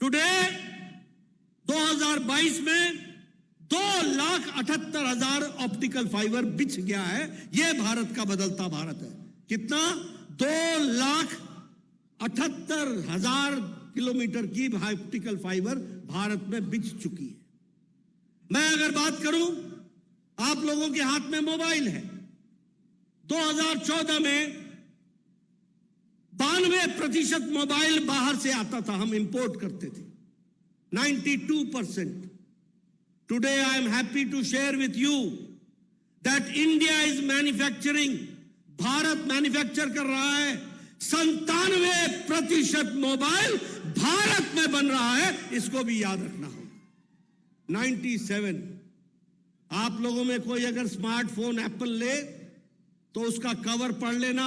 Today 2022 में 2,78,000 optical fibre बिछ गया है। यह भारत का बदलता भारत है। कितना? 2,78,000 किलोमीटर की ऑप्टिकल फाइबर भारत में बिछ चुकी है। मैं अगर बात करूं, आप लोगों के हाथ में मोबाइल है। 2014 में 92% मोबाइल बाहर से आता था, हम इंपोर्ट करते थे। 92%। Today I am happy to share with you that India is manufacturing, Bharat manufacture कर रहा है। 97% मोबाइल भारत में बन रहा है, इसको भी याद रखना होगा। 97। आप लोगों में कोई अगर स्मार्टफोन एप्पल ले तो उसका कवर पढ़ लेना।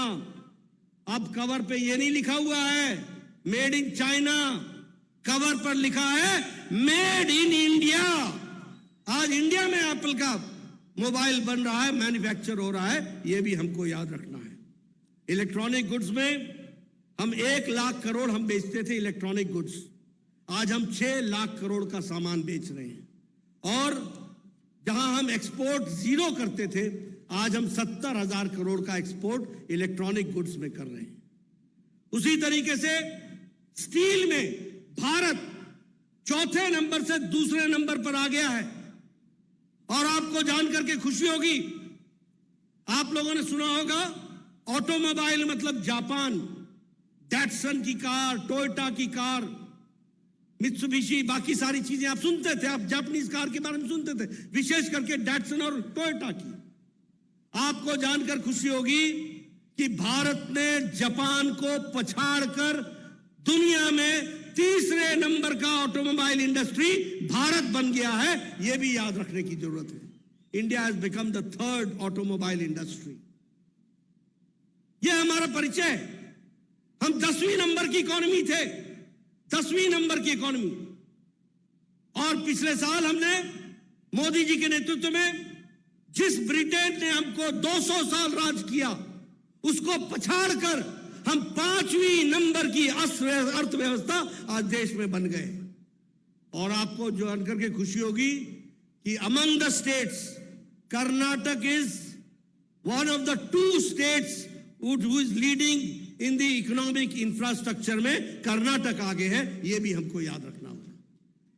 अब कवर पे ये नहीं लिखा हुआ है मेड इन चाइना, कवर पर लिखा है मेड इन इंडिया। आज इंडिया में एप्पल का मोबाइल बन रहा है, मैन्युफैक्चर हो रहा है, यह भी हमको याद रखना है। इलेक्ट्रॉनिक गुड्स में हम 1 लाख करोड़ हम बेचते थे इलेक्ट्रॉनिक गुड्स, आज हम 6 लाख करोड़ का सामान बेच रहे हैं। और जहां हम एक्सपोर्ट 0 करते थे, आज हम 70,000 करोड़ का एक्सपोर्ट इलेक्ट्रॉनिक गुड्स में कर रहे हैं। उसी तरीके से स्टील में भारत चौथे नंबर से दूसरे नंबर पर आ गया है। और आपको जानकर के खुशी होगी, आप लोगों ने सुना होगा ऑटोमोबाइल मतलब जापान, डैटसन की कार, टोयोटा की कार, मित्सुबिशी, बाकी सारी चीजें आप सुनते थे। आप जापानीज कार के बारे में सुनते थे, विशेष करके डैटसन और टोयोटा की। आपको जानकर खुशी होगी कि भारत ने जापान को पछाड़कर दुनिया में तीसरे नंबर का ऑटोमोबाइल इंडस्ट्री भारत बन गया है। यह भी याद रखने की जरूरत है। India has become the 3rd automobile industry. यह हमारा परिचय है। हम 10वीं नंबर की इकोनॉमी थे, 10वीं नंबर की इकोनॉमी। और पिछले साल हमने मोदी जी के नेतृत्व में जिस ब्रिटेन ने हमको 200 साल राज किया, उसको पछाड़कर हम 5वीं नंबर की अर्थव्यवस्था आज देश में बन गए। और आपको जानकर के खुशी होगी कि among the states Karnataka is one of the 2 states who is leading in the economic infrastructure में कर्नाटक आगे है। यह भी हमको याद रखना होगा।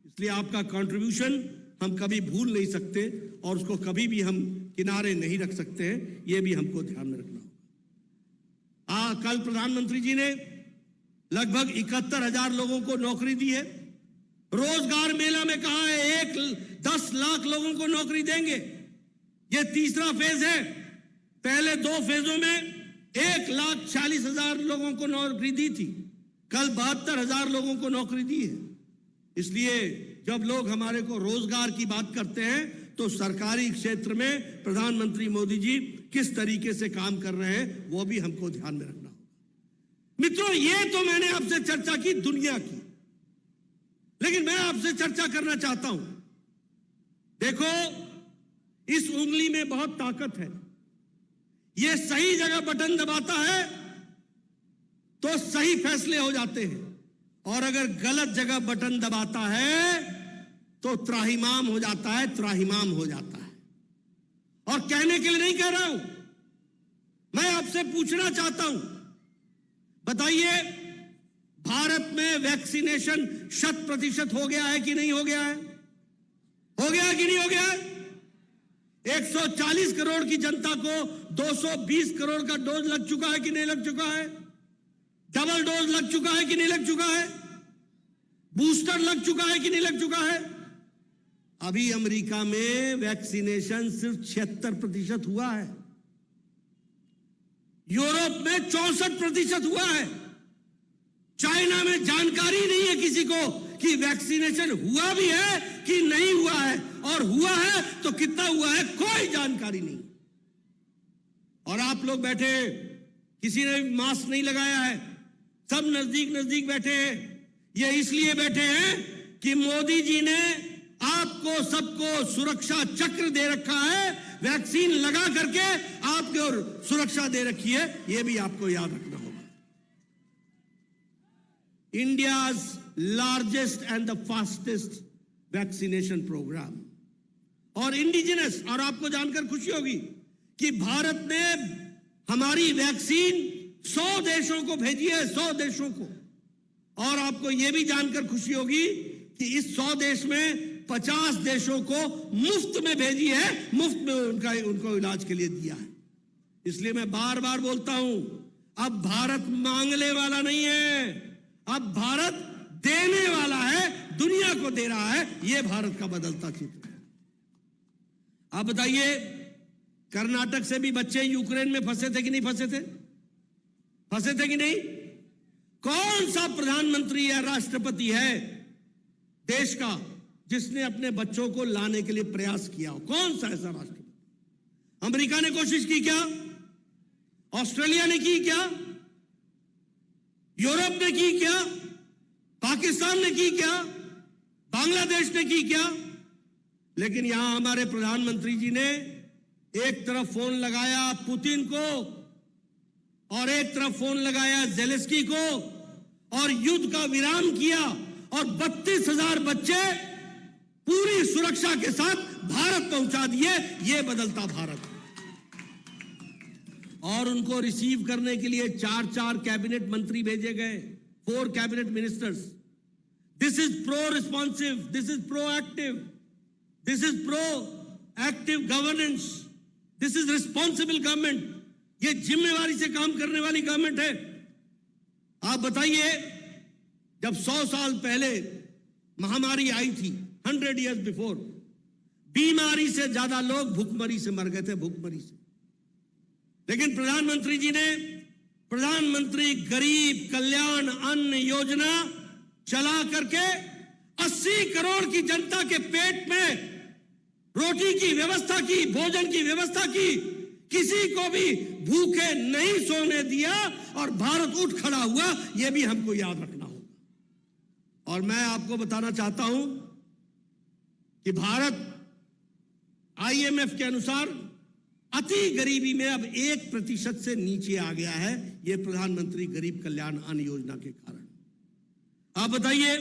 इसलिए आपका कंट्रीब्यूशन हम कभी भूल नहीं सकते और उसको कभी भी हम किनारे नहीं रख सकते हैं। यह भी हमको ध्यान में रखना होगा। कल प्रधानमंत्री जी ने लगभग 71,000 लोगों को नौकरी दी है। रोजगार मेला में कहा है 10 लाख लोगों को नौकरी देंगे। यह तीसरा फेज है। पहले 2 फेजों में 1,40,000 लोगों को नौकरी दी थी, कल 72,000 लोगों को नौकरी दी है। इसलिए जब लोग हमारे को रोजगार की बात करते हैं तो सरकारी क्षेत्र में प्रधानमंत्री मोदी जी किस तरीके से काम कर रहे हैं वो भी हमको ध्यान में रखना होगा। मित्रों, ये तो मैंने आपसे चर्चा की दुनिया की, लेकिन मैं आपसे चर्चा करना चाहता हूं। देखो, इस उंगली में बहुत ताकत है। ये सही जगह बटन दबाता है तो सही फैसले हो जाते हैं, और अगर गलत जगह बटन दबाता है तो त्राहिमाम हो जाता है, त्राहिमाम हो जाता है। और कहने के लिए नहीं कह रहा हूं, मैं आपसे पूछना चाहता हूं, बताइए भारत में वैक्सीनेशन 100% हो गया है कि नहीं हो गया है? हो गया कि नहीं हो गया है? 140 करोड़ की जनता को 220 करोड़ का डोज लग चुका है कि नहीं लग चुका है? डबल डोज लग चुका है कि नहीं लग चुका है? बूस्टर लग चुका है कि नहीं लग चुका है? अभी अमेरिका में वैक्सीनेशन सिर्फ 76% हुआ है। यूरोप में 64% हुआ है। चाइना में जानकारी नहीं है किसी को कि वैक्सीनेशन हुआ भी है कि नहीं हुआ है, और हुआ है तो कितना हुआ है कोई जानकारी नहीं। और आप लोग बैठे, किसी ने मास्क नहीं लगाया है, सब नजदीक नजदीक बैठे हैं। ये इसलिए बैठे हैं कि मोदी जी ने आपको सबको सुरक्षा चक्र दे रखा है, वैक्सीन लगा करके आपको सुरक्षा दे रखी है। यह भी आपको याद रखना होगा। India's largest and the fastest vaccination program. और इंडिजिनस, और आपको जानकर खुशी होगी कि भारत ने हमारी वैक्सीन 100 देशों को भेजी है, 100 देशों को। और आपको यह भी जानकर खुशी होगी कि इस 100 देश में 50 देशों को मुफ्त में भेजी है, मुफ्त में उनको इलाज के लिए दिया है। इसलिए मैं बार बार बोलता हूं, अब भारत मांगने वाला नहीं है, अब भारत देने वाला है, दुनिया को दे रहा है। यह भारत का बदलता चित्र है। आप बताइए, कर्नाटक से भी बच्चे यूक्रेन में फंसे थे कि नहीं फंसे थे? फंसे थे कि नहीं? कौन सा प्रधानमंत्री या राष्ट्रपति है देश का जिसने अपने बच्चों को लाने के लिए प्रयास किया हो? कौन सा ऐसा राष्ट्रपति? अमेरिका ने कोशिश की क्या? ऑस्ट्रेलिया ने की क्या? यूरोप ने की क्या? पाकिस्तान ने की क्या? बांग्लादेश ने की क्या? लेकिन यहां हमारे प्रधानमंत्री जी ने एक तरफ फोन लगाया पुतिन को और एक तरफ फोन लगाया ज़ेलेंस्की को और युद्ध का विराम किया और 32,000 बच्चे पूरी सुरक्षा के साथ भारत पहुंचा दिए। यह बदलता भारत। और उनको रिसीव करने के लिए 4 कैबिनेट मंत्री भेजे गए, 4 cabinet ministers. This is pro responsive, this is proactive, this is pro active governance, this is responsible government. ये जिम्मेवारी से काम करने वाली गवर्नमेंट है। आप बताइए, जब 100 साल पहले महामारी आई थी, 100 years बिफोर, बीमारी से ज्यादा लोग भूखमरी से मर गए थे, भूखमरी से। लेकिन प्रधानमंत्री जी ने प्रधानमंत्री गरीब कल्याण अन्न योजना चला करके 80 करोड़ की जनता के पेट में रोटी की व्यवस्था की, भोजन की व्यवस्था की, किसी को भी भूखे नहीं सोने दिया और भारत उठ खड़ा हुआ। यह भी हमको याद रखना होगा। और मैं आपको बताना चाहता हूं कि भारत IMF के अनुसार अति गरीबी में अब 1% से नीचे आ गया है, यह प्रधानमंत्री गरीब कल्याण अन्न योजना के कारण। आप बताइए,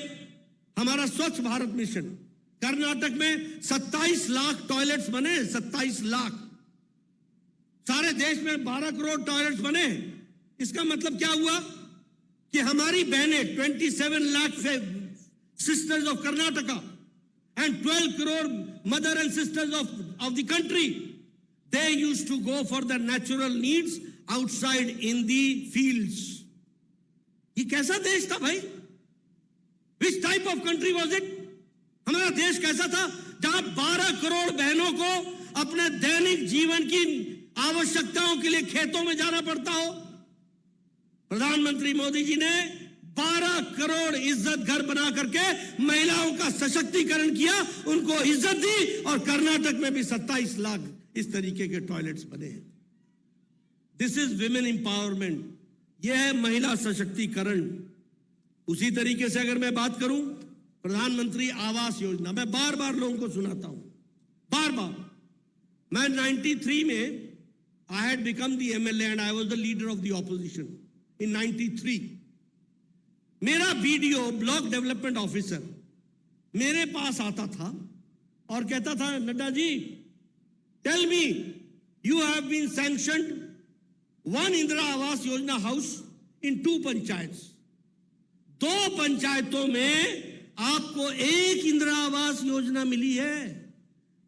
हमारा स्वच्छ भारत मिशन, कर्नाटक में 27 लाख टॉयलेट्स बने, 27 लाख। सारे देश में 12 करोड़ टॉयलेट्स बने। इसका मतलब क्या हुआ कि हमारी बहनें 27 lakh sisters of Karnataka and 12 crore mother and sisters of the country, they used to go for their natural needs outside in the fields. ये कैसा देश था भाई? Which type of country was it? हमारा देश कैसा था जहां 12 करोड़ बहनों को अपने दैनिक जीवन की आवश्यकताओं के लिए खेतों में जाना पड़ता हो? प्रधानमंत्री मोदी जी ने 12 करोड़ इज्जत घर बना करके महिलाओं का सशक्तिकरण किया, उनको इज्जत दी। और कर्नाटक में भी 27 लाख इस तरीके के टॉयलेट्स बने हैं। दिस इज विमेन एम्पावरमेंट, यह है महिला सशक्तिकरण। उसी तरीके से अगर मैं बात करूं, प्रधानमंत्री आवास योजना, मैं बार बार लोगों को सुनाता हूं, बार बार। मैं 93 में I had become the MLA and I was the leader of the opposition in 93. मेरा BDO ब्लॉक डेवलपमेंट ऑफिसर मेरे पास आता था और कहता था, Nadda ji, tell me, you have been sanctioned 1 Indira Awas Yojana house in 2 panchayat. 2 पंचायतों में आपको 1 इंदिरा आवास योजना मिली है।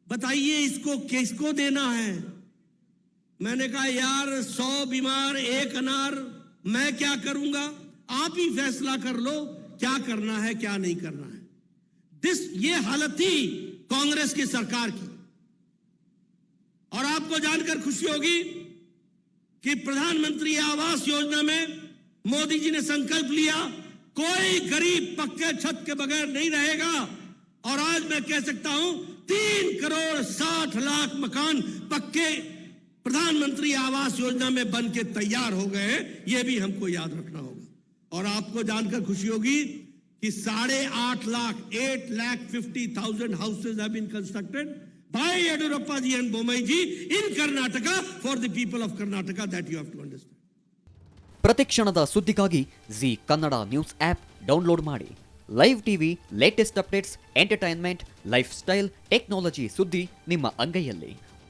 बताइए इसको किसको देना है? मैंने कहा, यार 100 बीमार 1 अनार, मैं क्या करूंगा? आप ही फैसला कर लो क्या करना है क्या नहीं करना है। ये हालत थी कांग्रेस की सरकार की। और आपको जानकर खुशी होगी कि प्रधानमंत्री आवास योजना में मोदी जी ने संकल्प लिया, कोई गरीब पक्के छत के बगैर नहीं रहेगा। और आज मैं कह सकता हूं 3 करोड़ 60 लाख मकान पक्के प्रधानमंत्री आवास योजना में बन के तैयार हो गए। यह भी हमको याद रखना होगा। और आपको जानकर खुशी होगी कि 8.5 lakh 8,50,000 houses have been constructed by Yediyurappa ji and Bommai ji in Karnataka for the people of Karnataka, that you have to understand. ಪ್ರತಿಕ್ಷಣದ ಸುದ್ದಿಗಾಗಿ Zee Kannada news app download ಮಾಡಿ. Live TV, latest updates, entertainment, lifestyle, technology ಸುದ್ದಿ ನಿಮ್ಮ ಅಂಗೈಯಲ್ಲಿ.